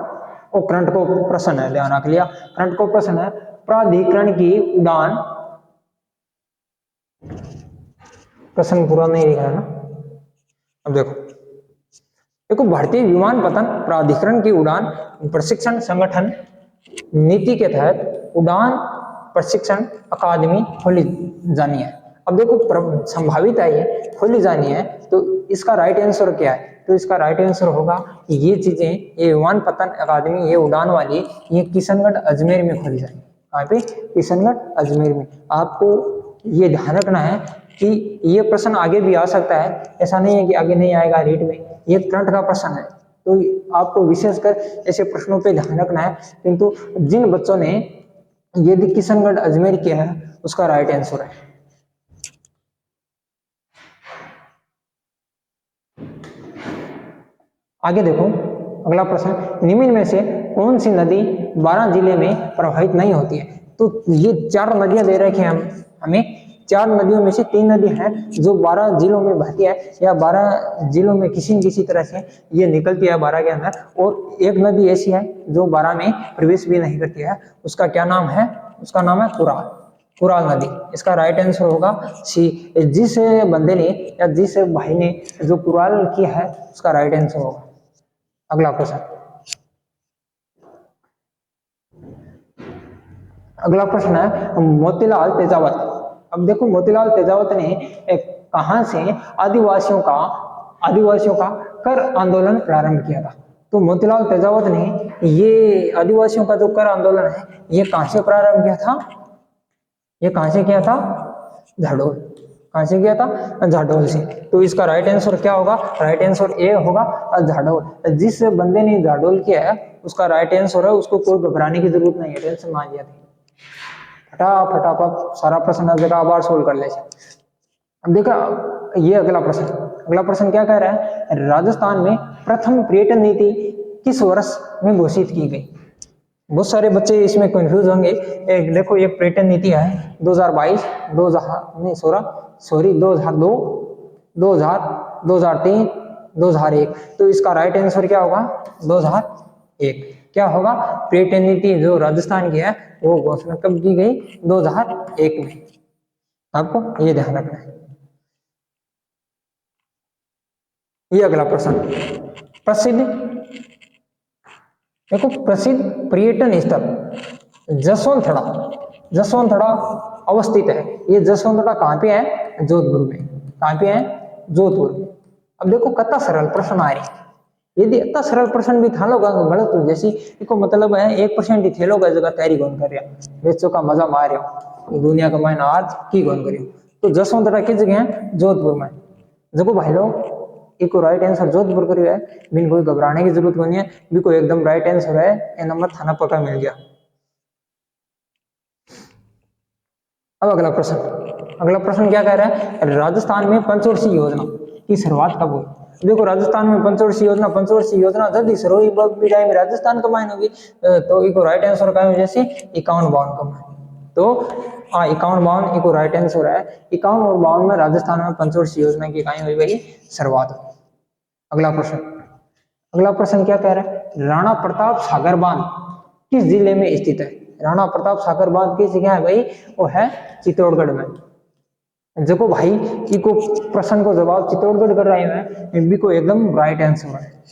और करंट को प्रश्न है, ध्यान रख लिया, करंट को प्रश्न है प्राधिकरण की उड़ान, प्रश्न पूरा नहीं लिखा है ना। अब देखो देखो भारतीय विमान पतन प्राधिकरण की उड़ान प्रशिक्षण संगठन नीति के तहत उड़ान प्रशिक्षण अकादमी खोली जानी है। अब देखो संभावित है ये खोली जानी है, तो इसका राइट आंसर क्या है? तो इसका राइट आंसर होगा ये चीजें, ये विमान पतन अकादमी, ये उड़ान वाली, ये किशनगढ़ अजमेर में खोली जाएगी। कहाँ पे? किशनगढ़ अजमेर में। आपको ये ध्यान रखना है कि ये प्रश्न आगे भी आ सकता है, ऐसा नहीं है कि आगे नहीं आएगा रीट में, ये करंट का प्रश्न है, तो आपको विशेषकर ऐसे प्रश्नों पे ध्यान रखना है। किंतु जिन बच्चों ने यदि किशनगढ़ अजमेर किया है उसका राइट आंसर है। आगे देखो अगला प्रश्न, निम्न में से कौन सी नदी 12 जिले में प्रवाहित नहीं होती है? तो ये 4 नदियां दे रखे हैं हमें, 4 नदियों में से 3 नदी हैं जो 12 जिलों में बहती है, या 12 जिलों में किसी न किसी तरह से ये निकलती है 12 के अंदर, और एक नदी ऐसी है जो 12 में प्रवेश भी नहीं करती है, उसका क्या नाम है? उसका नाम है कुराल, कुराल नदी। इसका राइट आंसर होगा सी। जिस बंदे ने या जिस भाई ने जो कुराल किया है उसका राइट आंसर होगा। अगला प्रश्न, अगला प्रश्न है मोतीलाल तेजावत। अब देखो मोतीलाल तेजावत ने कहां से आदिवासियों का कर आंदोलन प्रारंभ किया था? तो मोतीलाल तेजावत ने ये आदिवासियों का जो कर आंदोलन है ये कहां से प्रारंभ किया था? ये कहां से किया था? झाडोल। कहां से किया था? झाडोल से। तो इसका राइट आंसर क्या होगा? राइट आंसर ए होगा झाडोल। जिस बंदे ने झाडोल किया है उसका राइट आंसर है, उसको कोई घबराने की जरूरत नहीं है, टेंशन मान लिया फटाफट सारा प्रश्न जगह बार सोल्व कर ले। अब देखा ये अगला प्रश्न क्या कह रहा है? राजस्थान में प्रथम पर्यटन नीति किस वर्ष में घोषित की गई? बहुत सारे बच्चे इसमें कंफ्यूज होंगे। देखो एक पर्यटन नीति है 2022, 2002, 2003, 2001। तो इसका राइट आंसर क्या होगा? 2001। क्या होगा? पर्यटन नीति जो राजस्थान की है वो घोषणा कब की गई? 2001 में। आपको ये ध्यान रखना है। ये अगला प्रश्न, प्रसिद्ध पर्यटन स्थल जसवंतड़ा अवस्थित है। ये जसवंतड़ा कहाँ पे है? जोधपुर में। कहाँ पे है? जोधपुर में। अब देखो कितना सरल प्रश्न आ रही है, यदि इतना सरल प्रश्न भी था लोग गलत हो जैसी, इसको मतलब है 1% ही थे लोग जगह तैयारी कौन कर रहा, बच्चों का मजा मार रहे हो, दुनिया का मायना आज की कौन करियो। तो जसवंतड़ा किस जगह है? जोधपुर में। देखो भाई लोग एक राइट आंसर जोधपुर करियो है, बिन कोई घबराने की जरूरत नहीं है, भी कोई एकदम राइट आंसर है, ये नंबर थाना पक्का मिल गया। अब अगला प्रश्न क्या कह रहा है? राजस्थान में पंचवर्षीय योजना की शुरुआत कब हुई? देखो राजस्थान में पंचवर्षीय योजना जल्दी शुरू हुई में राजस्थान कब होगी? तो इको राइट आंसर का जैसे 51-52 कब है? तो 51-52 इको राइट आंसर है। 51 और 52 में राजस्थान में पंचवर्षीय योजना की इकाई हुई भाई शुरुआत। अगला प्रश्न क्या कह रहा है? राणा प्रताप सागर बांध किस जिले में स्थित है? राणा प्रताप सागर बांध किस जगह है भाई? वो है चित्तौड़गढ़ में। देखो भाई इको प्रश्न को जवाब चित्तौड़गढ़ कर रहे हैं, इनभी को एकदम राइट आंसर है।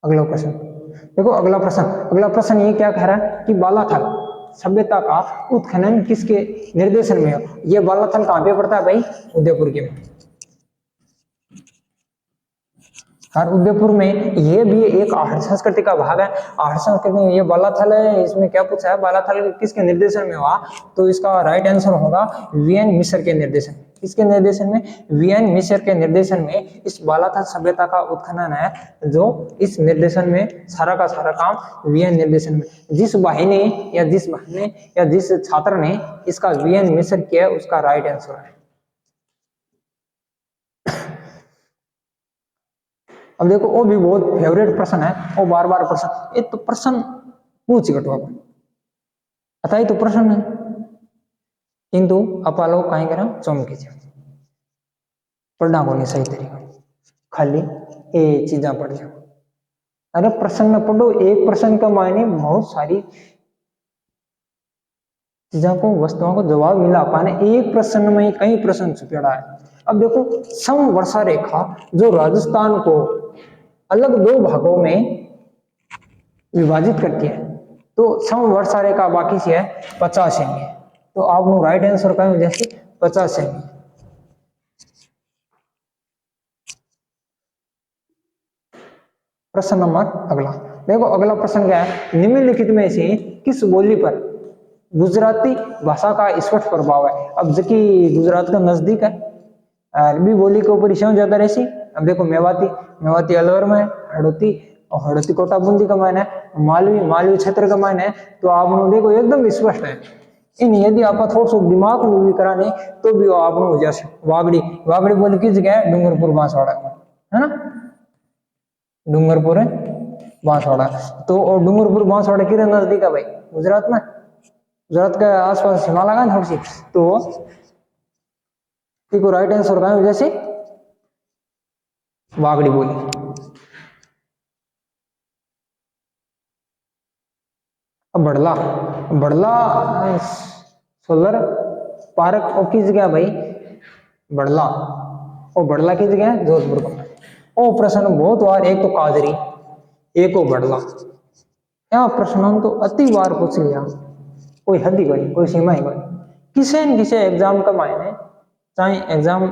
अगला प्रश्न देखो, अगला प्रश्न ये क्या कह रहा है कि बालाथल सभ्यता का उत्खनन किसके निर्देशन में हो? ये बालाथल कहाँ पे पड़ता है भाई? उदयपुर के में। और उदयपुर में ये भी एक आहट संस्कृति का भाग है। आहट संस्कृति में ये बालाथल है, इसमें क्या पूछा है? बालाथल किसके निर्देशन में हुआ? तो इसका राइट आंसर होगा वीएन मिश्र के निर्देशन। किसके निर्देशन में? वीएन मिसर के निर्देशन में इस बालाथल सभ्यता का उत्खनन है, जो इस निर्देशन में सारा का सारा काम वीएन निर्देशन में, जिस भाई ने या जिस बहन ने या जिस छात्र ने इसका वीएन मिसर किया उसका राइट आंसर है। अब देखो वो भी बहुत फेवरेट प्रश्न है, वो बार बार प्रश्न, एक तो प्रश्न पूछ गटो अथा ही तो प्रश्न है, किंतु अपा लोग कहीं करा चमकी पढ़ना को नहीं सही तरीका, खाली ये चीजा पढ़ जाओ। अरे प्रश्न न पढ़ो, एक प्रश्न का मायने बहुत सारी चीजों को वस्तुओं को जवाब मिला पाने, एक प्रश्न में कई प्रश्न छुपेड़ा है। अब देखो समवर्षा रेखा जो राजस्थान को अलग दो भागों में विभाजित करती है, तो समवर्षा रेखा बाकी से है 50 सेमी, तो आपको राइट आंसर का जैसे 50 सेमी। प्रश्न नंबर अगला देखो, अगला प्रश्न क्या है, निम्नलिखित में से किस बोली पर गुजराती भाषा का स्पष्ट प्रभाव है? अब जबकि गुजरात का नजदीक है, अरबी बोली के ऊपर क्यों ज्यादा रहती? अब देखो मेवाती अलवर में, हड़ौती कोटा बूंदी का मायने, मालवी क्षेत्र का मायने, तो आप देखो एकदम स्पष्ट है। इन यदि आप थोड़ा सा दिमाग में भी कराने तो भी आप हो जाए। वागड़ी बोली किस जगह है? डूंगरपुर बांसवाड़ा है ना, डूंगरपुर बांसवाड़ा, तो और डूंगरपुर बांसवाड़ा किधर नजदीक है भाई? गुजरात में, गुजरात के आसपास हिमालय का थोड़ी सी, तो देखो राइट आंसर का जैसे वागड़ी बोली। अब बड़ला सोलर पार्क और किस जगह भाई? बड़ला, और बड़ला की जगह है जोधपुर का। ओ प्रश्न बहुत बार, एक तो काजरी, एक को बड़ला, यहाँ प्रश्न तो अति बार पूछ लिया, कोई हद ही कोई, कोई सीमा ही कोई। किसी न किसी एग्जाम का मायने, चाहे एग्जाम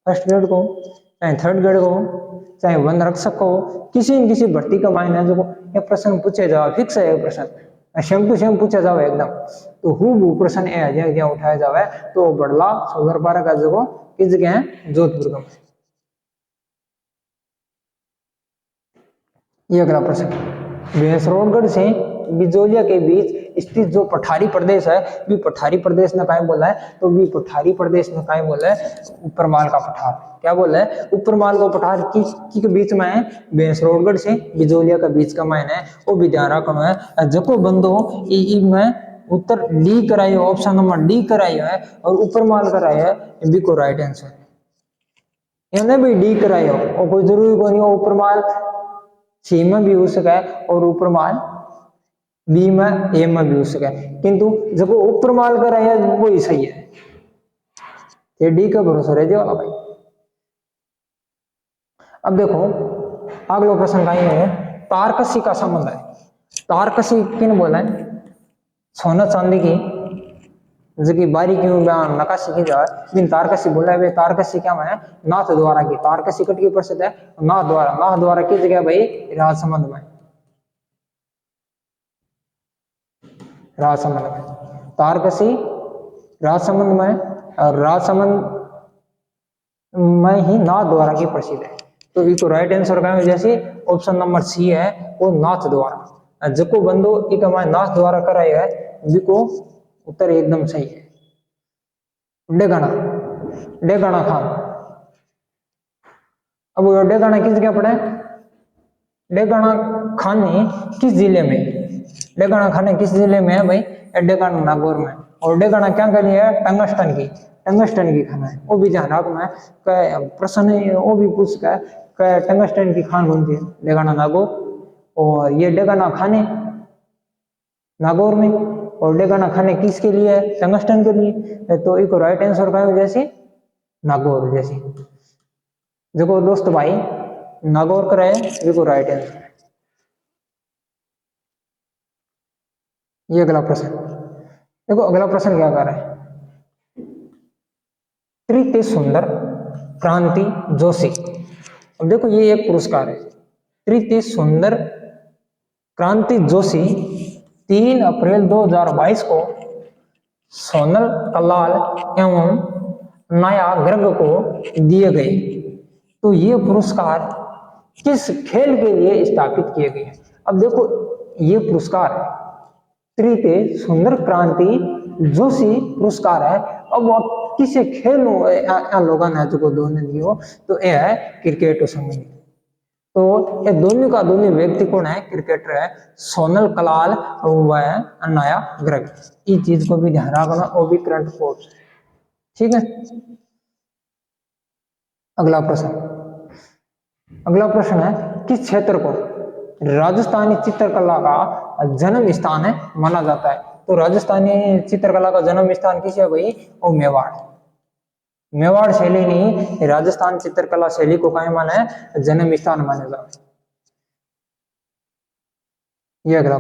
फर्स्ट ग्रेड को, चाहे थर्ड ग्रेड को, चाहे वन रक्षक को, किसी न किसी भर्ती का मायने जो ये प्रश्न पूछे जाओ, फिक्स है प्रश्न, सेम टू सेम पूछा जाओ एकदम, तो हूबहू प्रश्न ये उठाया जावे, तो बड़ला सोलर पार्क का जगह किस जगह है? जोधपुर का। ये अगला प्रश्न, भैंसरोडगढ़ से बिजोलिया के बीच स्थित जो पठारी प्रदेश है, भी पठारी प्रदेश ने काय बोला है? तो भी पठारी प्रदेश ने काय बोला है? उपरमाल का पठार। क्या बोला है? उपरमाल का पठार की के बीच में है, भैंसरोडगढ़ से बिजोलिया का बीच का मायने है, वो भी ध्यान रखना है। जको बंदो में उत्तर डी करायो, ऑप्शन नंबर डी करायो है, और उपरमाल करायो है, बी को राइट आंसर। इन्हें भी डी करायो, और कोई जरूरी को नहीं, उपरमाल सी में भी हो सका है और उपरमाल बी में ए में भी हो सका है, किंतु जब उपरमाल कराया वो ही सही है, ये डी का भरोसा रह जाओ भाई। अब देखो अगला प्रश्न का है, तारकसी का संबंध है। तारकसी किन बोला है? सोना चांदी की जबकि बारीकी में नकाशी की जाए, बिन तारकसी बोला है। तारकसी क्या है? नाथ द्वारा की, तारकसी कट की प्रसिद्ध है नाथ द्वारा की जगह भाई राजसमंद में, तारकसी राजसमंद में, और राजसमंद में ही नाथ द्वारा की प्रसिद्ध है, तो इसको राइट आंसर का जैसे ऑप्शन नंबर सी है, वो नाथ द्वारा, जको बंदो एक हमारे नाथ द्वारा कराया है, जिको उत्तर एकदम सही है। डेगाना खान, अब डेगाना किस जगह पड़ा है? डेगाना खान ने किस जिले में, डेगाना खान किस जिले में है भाई? डेगाना नागौर में, और डेगाना क्या करी है? टंगस्टन की खाना है, वो भी ध्यान रखना है। प्रश्न वो भी पूछ का टंगस्टन की खान कौन सी है? डेगाना नागौर, और ये डेगाना खाने नागौर में, और डेगाना खाने किसके लिए है? टंगस्टन के लिए, तो एक राइट आंसर का जैसे नागौर, जैसे देखो दोस्त भाई नागौर कराए, देखो राइट आंसर। ये अगला प्रश्न देखो, अगला प्रश्न क्या कर रहा है? तृतीय सुंदर क्रांति जोशी, अब देखो ये एक पुरस्कार है। तृतीय सुंदर क्रांति जोशी 3 अप्रैल 2022 को सोनल कलाल एवं नया ग्रह को दिए गए। तो ये पुरस्कार किस खेल के लिए स्थापित किए गए? अब देखो ये पुरस्कार तृतीय सुंदर क्रांति जोशी पुरस्कार है। अब वो किसे खेल लोगों ने जो दोनों दियो, तो यह है क्रिकेट संबंधित। तो ये दोनों का दोनों व्यक्ति कौन है? क्रिकेटर है सोनल कलाल व नया ग्रह। इस चीज को भी ध्यान रखना, वो भी करंट अफेयर्स, ठीक है। अगला प्रश्न है किस क्षेत्र को राजस्थानी चित्रकला का जन्म स्थान है माना जाता है? तो राजस्थानी चित्रकला का जन्म स्थान किसे है भाई? और मेवाड़ शैली ने राजस्थान चित्रकला शैली को क्या माना है? जन्म स्थान माना जाता है। ये अगला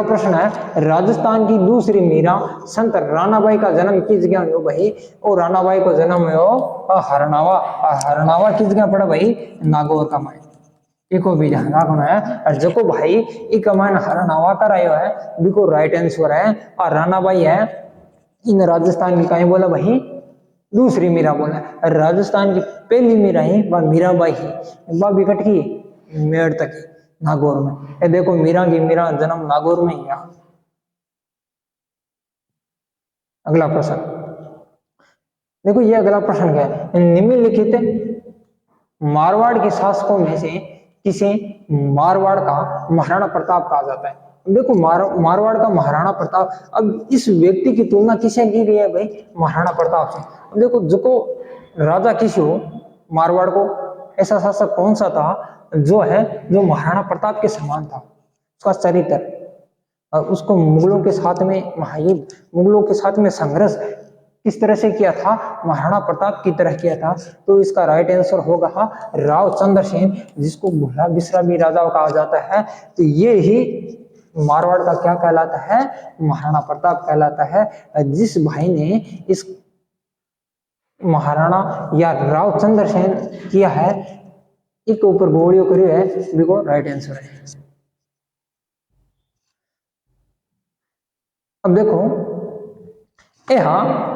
प्रश्न है राजस्थान की दूसरी मीरा संत रानाबाई का जन्म किस जगह हुआ भाई? और रानाबाई को जन्म हुआ हरनावा किस जगह पड़ा भाई? नागौर का माइन। इको भी ध्यान रखना है। और जो भाई एक माइन हरनावा का रहा है बिको राइट आंसर है। और रानाबाई है इन राजस्थान की कहीं बोला भाई? दूसरी मीरा बोला। राजस्थान की पहली मीरा है वह मीराबाई है, वह बिकट की मेड़ तक नागौर में। ये देखो मीरा जन्म नागौर में ही है। अगला प्रश्न देखो, ये अगला प्रश्न क्या है? निम्नलिखित मारवाड़ के शासकों में से किसे मारवाड़ का महाराणा प्रताप कहा जाता है? देखो मारवाड़ का महाराणा प्रताप, अब इस व्यक्ति की तुलना किसे की गई है भाई? महाराणा प्रताप से। अब देखो जो राजा किसी हो मारवाड़ को, ऐसा शासक कौन सा था जो महाराणा प्रताप के समान था? उसका चरित्र और उसको मुगलों के साथ में महायुद्ध, मुगलों के साथ में संघर्ष किस तरह से किया था? महाराणा प्रताप की तरह किया था। तो इसका राइट आंसर होगा राव चंद्रसेन, जिसको भूला बिसरा भी राजा कहा जाता है। तो ये ही मारवाड़ का क्या कहलाता है? महाराणा प्रताप कहलाता है। जिस भाई ने इस महाराणा या राव चंद्रसेन किया है, एक ऊपर गोलियों करी है, बिको राइट आंसर है। अब देखो यहाँ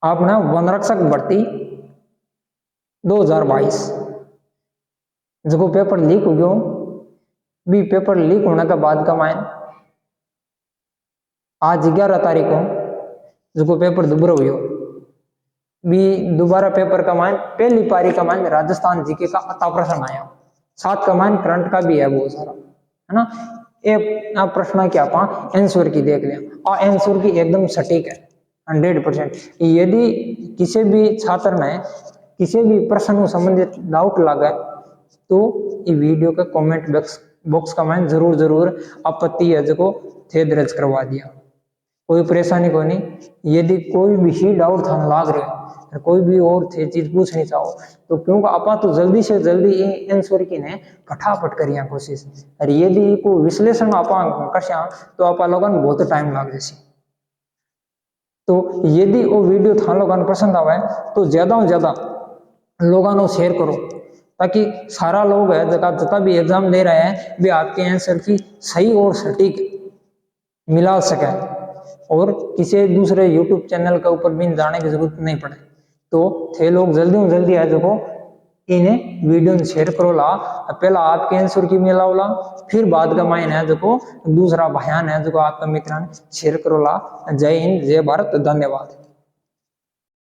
आपने वन रक्षक भर्ती 2022 जो पेपर लीक हो गयो, भी पेपर लीक होने के बाद का माइन आज 11 तारीख को जो पेपर दोबारा हुई भी दोबारा पेपर का मान पहली पारी का मान राजस्थान जीके का अता प्रश्न आया, 7 का मान करंट का भी है बहुत सारा, है ना। एक प्रश्न की आप आंसर की देख लें, और आंसर की एकदम सटीक है 100%। यदि किसी भी छात्र ने किसी भी प्रश्न संबंधित डाउट लगा तो ये वीडियो के कमेंट बॉक्स का मान जरूर आपत्ति है जो थे दर्ज करवा दिया, कोई परेशानी को नहीं। यदि कोई भी ही डाउट था लाग रहे कोई भी और थे चीज पूछनी चाहो तो क्योंकि आपा तो जल्दी से जल्दी आंसर की ने फटाफट करिया कोशिश। और यदि को विश्लेषण आपा कशा तो आपा लोगों को बहुत टाइम लाग जैसी। तो यदि वो वीडियो था लोगों को पसंद आवे तो ज्यादा से ज्यादा लोगों को शेयर करो, ताकि सारा लोग है जितना भी एग्जाम दे रहे हैं वे आपके आंसर की सही और सटीक मिला सके, और किसी दूसरे YouTube चैनल के ऊपर भी जाने की जरूरत नहीं पड़े। तो थे लोग जल्दी से जल्दी है जो इन्हें वीडियो शेयर करो ला, पहला आपके आंसर की मिलाओ ला, फिर बाद का माइन है जो दूसरा बयान है जो आपका मित्र शेयर करो ला। जय हिंद, जय भारत, धन्यवाद।